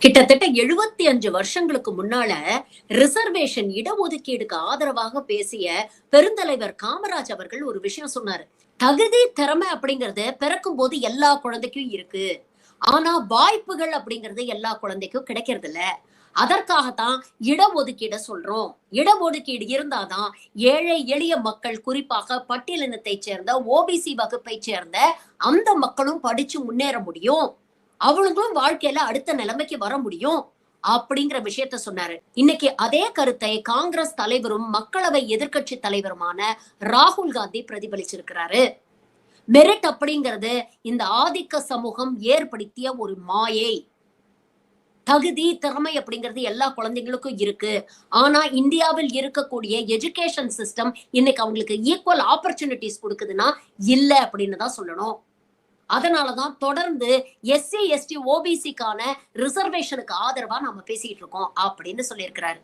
கிட்டத்தட்ட 75 வருஷங்களுக்கு முன்னால ரிசர்வேஷன் இடஒதுக்கீடுக்கு ஆதரவாக பேசிய பெருந்தலைவர் காமராஜ் அவர்கள் ஒரு விஷயம் சொன்னாரு. தகுதி திறமை அப்படிங்கிறது பிறக்கும் போது எல்லா குழந்தைக்கும் இருக்கு. ஆனா வாய்ப்புகள் அப்படிங்கிறது எல்லா குழந்தைக்கும் கிடைக்கிறது இல்ல. அதற்காகத்தான் இடஒதுக்கீட சொல்றோம். இடஒதுக்கீடு இருந்தாதான் ஏழை எளிய மக்கள், குறிப்பாக பட்டியலினத்தை சேர்ந்த ஓபிசி வகுப்பை சேர்ந்த அந்த மக்களும் படிச்சு முன்னேற முடியும். அவங்களும் வாழ்க்கையில அடுத்த நிலைமைக்கு வர முடியும் அப்படிங்கிற விஷயத்த சொன்னாரு. இன்னைக்கு அதே கருத்தை காங்கிரஸ் தலைவரும் மக்களவை எதிர்க்கட்சி தலைவருமான ராகுல் காந்தி பிரதிபலிச்சிருக்கிறாரு. மெரிட் அப்படிங்கிறது இந்த ஆதிக்க சமூகம் ஏற்படுத்திய ஒரு மாயை. தகுதி திறமை அப்படிங்கிறது எல்லா குழந்தைங்களுக்கும் இருக்கு. ஆனா இந்தியாவில் இருக்கக்கூடிய எஜுகேஷன் சிஸ்டம் இன்னைக்கு அவங்களுக்கு ஈக்குவல் ஆப்பர்ச்சுனிட்டிஸ் கொடுக்குதுன்னா இல்ல அப்படின்னு தான் சொல்லணும். அதனாலதான் தொடர்ந்து எஸ்சி எஸ்டி ஓபிசிக்கான ரிசர்வேஷனுக்கு ஆதரவா நாம பேசிட்டு இருக்கோம் அப்படின்னு சொல்லியிருக்கிறாரு.